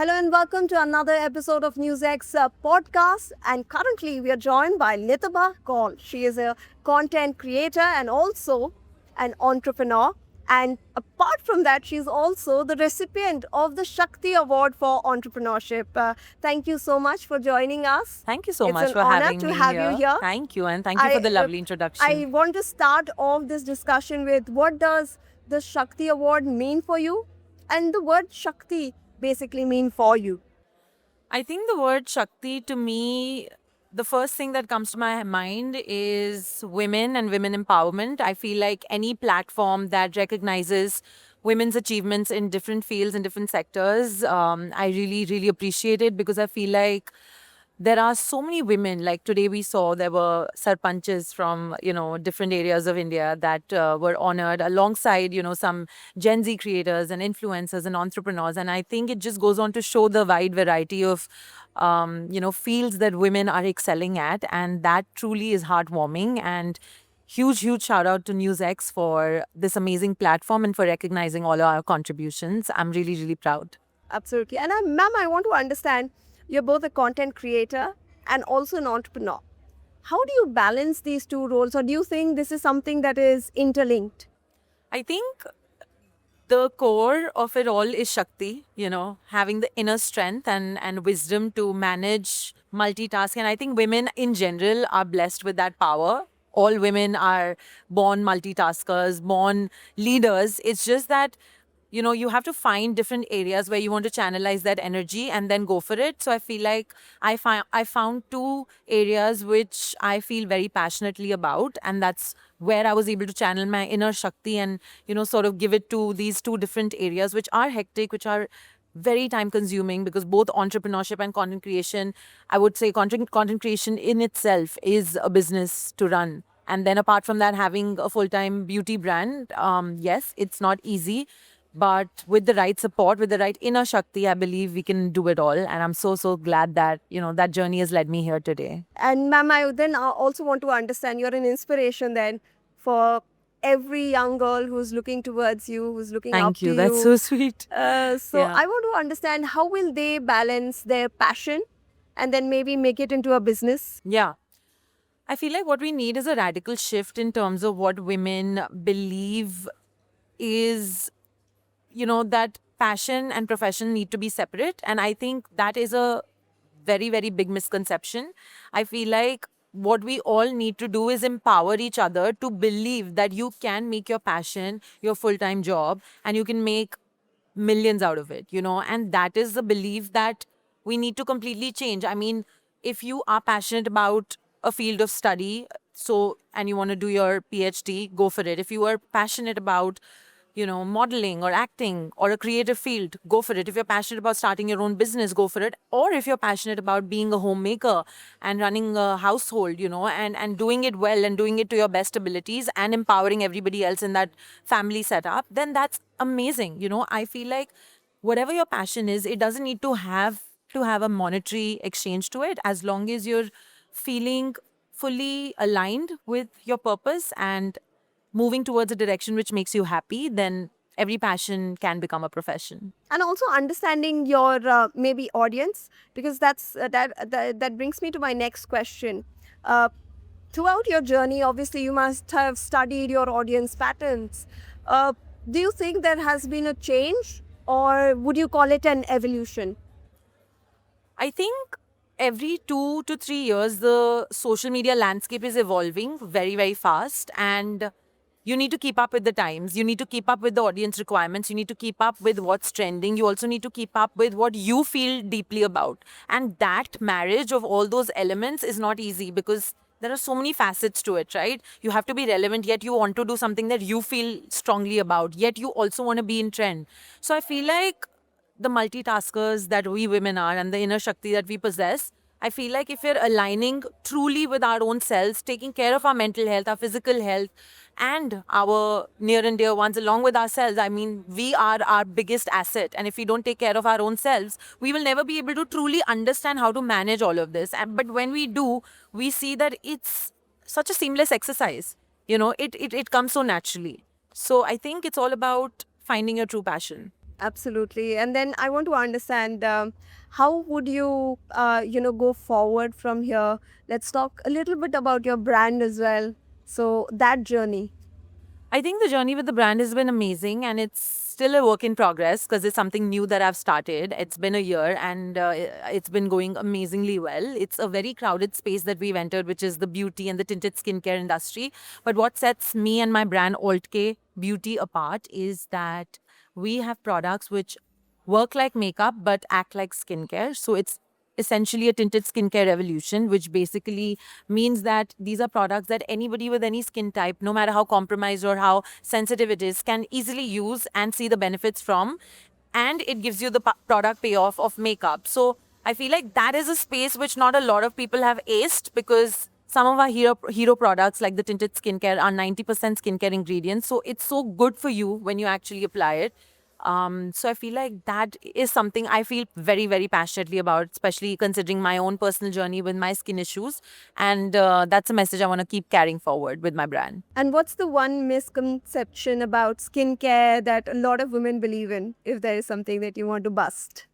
Hello and welcome to another episode of NewsX podcast. And currently we are joined by Litaba Kaul. She is a content creator and also an entrepreneur. And apart from that, she's also the recipient of the Shakti Award for Entrepreneurship. Thank you so much for joining us. Thank you so It's much an for honor having to me have here. you here. Thank you, and thank you for the lovely introduction. I want to start off this discussion with what does the Shakti Award mean for you? And the word Shakti basically mean for you? I think the word Shakti to me, the first thing that comes to my mind is women and women empowerment. I feel like any platform that recognizes women's achievements in different fields and different sectors, I really, really appreciate it because I feel like there are so many women. Like today we saw there were sarpanches from different areas of India that were honored alongside some Gen Z creators and influencers and entrepreneurs. And I think it just goes on to show the wide variety of fields that women are excelling at, and that truly is heartwarming. And huge shout out to NewsX for this amazing platform and for recognizing all our contributions. I'm really, really proud. Absolutely. And ma'am, I want to understand, you're both a content creator and also an entrepreneur. How do you balance these two roles, or do you think this is something that is interlinked? I think the core of it all is Shakti, having the inner strength and wisdom to manage multitask. And I think women in general are blessed with that power. All women are born multitaskers, born leaders. It's just that you have to find different areas where you want to channelize that energy and then go for it. So I feel like I found two areas which I feel very passionately about, and that's where I was able to channel my inner Shakti and sort of give it to these two different areas which are hectic, which are very time consuming, because both entrepreneurship and content creation, I would say content creation in itself is a business to run. And then apart from that, having a full-time beauty brand, yes, it's not easy, but with the right support, with the right inner Shakti, I believe we can do it all. And I'm so glad that, that journey has led me here today. And ma'am, I then also want to understand, you're an inspiration then for every young girl who's looking towards you, who's looking up Thank to you. you. That's so sweet. So Yeah. I want to understand, how will they balance their passion and then maybe make it into a business? Yeah. I feel like what we need is a radical shift in terms of what women believe is, that passion and profession need to be separate. And I think that is a very, very big misconception. I feel like what we all need to do is empower each other to believe that you can make your passion your full time job and you can make millions out of it, and that is the belief that we need to completely change. I mean, if you are passionate about a field of study, so, and you want to do your PhD, go for it. If you are passionate about modeling or acting or a creative field, go for it. If you're passionate about starting your own business, go for it. Or if you're passionate about being a homemaker and running a household, and doing it well and doing it to your best abilities and empowering everybody else in that family setup, then that's amazing. I feel like whatever your passion is, it doesn't need to have a monetary exchange to it, as long as you're feeling fully aligned with your purpose and moving towards a direction which makes you happy, then every passion can become a profession. And also understanding your maybe audience, because that brings me to my next question. Throughout your journey, obviously you must have studied your audience patterns. Do you think there has been a change, or would you call it an evolution? I think every 2 to 3 years, the social media landscape is evolving very, very fast. And you need to keep up with the times. You need to keep up with the audience requirements. You need to keep up with what's trending. You also need to keep up with what you feel deeply about. And that marriage of all those elements is not easy, because there are so many facets to it, right? You have to be relevant, yet you want to do something that you feel strongly about, yet you also want to be in trend. So I feel like the multitaskers that we women are and the inner Shakti that we possess, I feel like if we're aligning truly with our own selves, taking care of our mental health, our physical health, and our near and dear ones along with ourselves, I mean, we are our biggest asset. And if we don't take care of our own selves, we will never be able to truly understand how to manage all of this. But when we do, we see that it's such a seamless exercise. It comes so naturally. So I think it's all about finding your true passion. Absolutely. And then I want to understand how would you, go forward from here? Let's talk a little bit about your brand as well. So that journey. I think the journey with the brand has been amazing, and it's still a work in progress because it's something new that I've started. It's been a year, and it's been going amazingly well. It's a very crowded space that we've entered, which is the beauty and the tinted skincare industry. But what sets me and my brand Alt-K Beauty apart is that we have products which work like makeup but act like skincare. So it's essentially a tinted skincare revolution, which basically means that these are products that anybody with any skin type, no matter how compromised or how sensitive it is, can easily use and see the benefits from. And it gives you the product payoff of makeup. So I feel like that is a space which not a lot of people have aced, because some of our hero products like the tinted skincare are 90% skincare ingredients. So it's so good for you when you actually apply it. So I feel like that is something I feel very, very passionately about, especially considering my own personal journey with my skin issues. And that's a message I want to keep carrying forward with my brand. And what's the one misconception about skincare that a lot of women believe in, if there is something that you want to bust?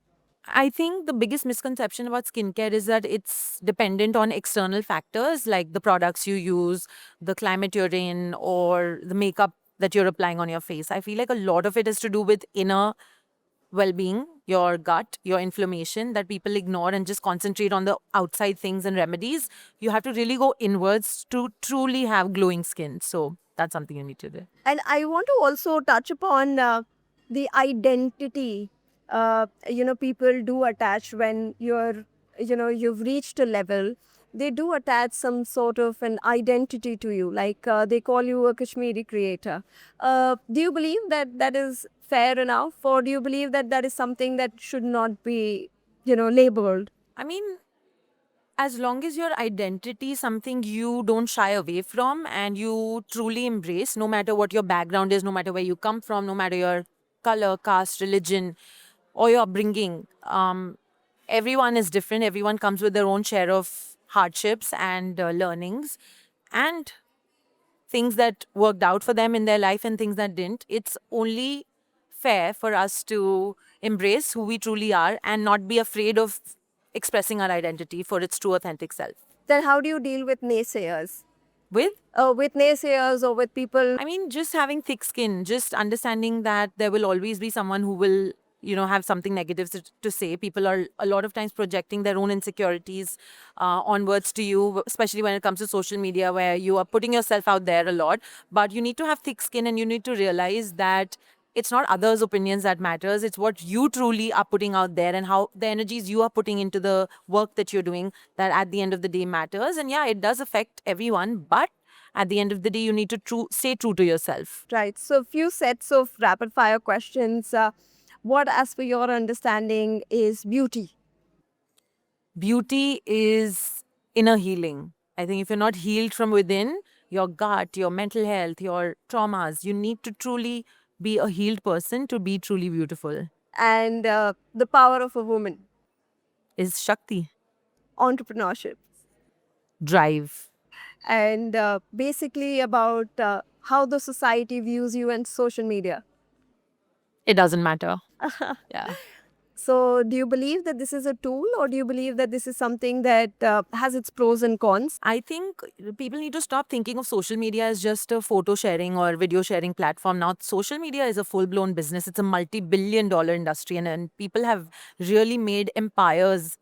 I think the biggest misconception about skincare is that it's dependent on external factors like the products you use, the climate you're in, or the makeup that you're applying on your face. I feel like a lot of it is to do with inner well being, your gut, your inflammation, that people ignore and just concentrate on the outside things and remedies. You have to really go inwards to truly have glowing skin. So that's something you need to do. And I want to also touch upon the identity. People do attach when you've reached a level. They do attach some sort of an identity to you, like they call you a Kashmiri creator. Do you believe that that is fair enough, or do you believe that that is something that should not be, labeled? I mean, as long as your identity is something you don't shy away from and you truly embrace, no matter what your background is, no matter where you come from, no matter your color, caste, religion, or your upbringing, everyone is different. Everyone comes with their own share of hardships and learnings and things that worked out for them in their life and things that didn't. It's only fair for us to embrace who we truly are and not be afraid of expressing our identity for its true authentic self. Then how do you deal with naysayers? With With naysayers or with people? I mean, just having thick skin, just understanding that there will always be someone who will, have something negative to say. People are a lot of times projecting their own insecurities onwards to you, especially when it comes to social media, where you are putting yourself out there a lot. But you need to have thick skin and you need to realize that it's not others' opinions that matters. It's what you truly are putting out there and how the energies you are putting into the work that you're doing that at the end of the day matters. And yeah, it does affect everyone, but at the end of the day, you need to stay true to yourself. Right. So, few sets of rapid fire questions. What, as per your understanding, is beauty? Beauty is inner healing. I think if you're not healed from within, your gut, your mental health, your traumas, you need to truly be a healed person to be truly beautiful. And the power of a woman, Is Shakti. entrepreneurship, Drive. and basically about how the society views you and social media. It doesn't matter. Yeah. So, do you believe that this is a tool, or do you believe that this is something that has its pros and cons? I think people need to stop thinking of social media as just a photo sharing or video sharing platform. Now, social media is a full blown business. It's a multi-billion-dollar industry, and people have really made empires,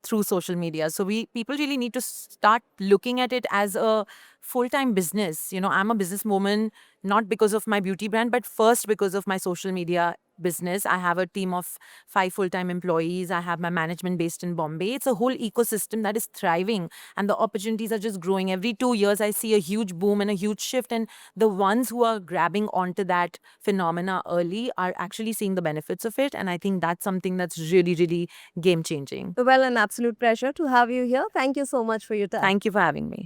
through social media. So people really need to start looking at it as a full-time business. I'm a businesswoman not because of my beauty brand, but first because of my social media business. I have a team of 5 full-time employees. I have my management based in Bombay. It's a whole ecosystem that is thriving and the opportunities are just growing. Every 2 years, I see a huge boom and a huge shift. And the ones who are grabbing onto that phenomena early are actually seeing the benefits of it. And I think that's something that's really, really game changing. Well, an absolute pleasure to have you here. Thank you so much for your time. Thank you for having me.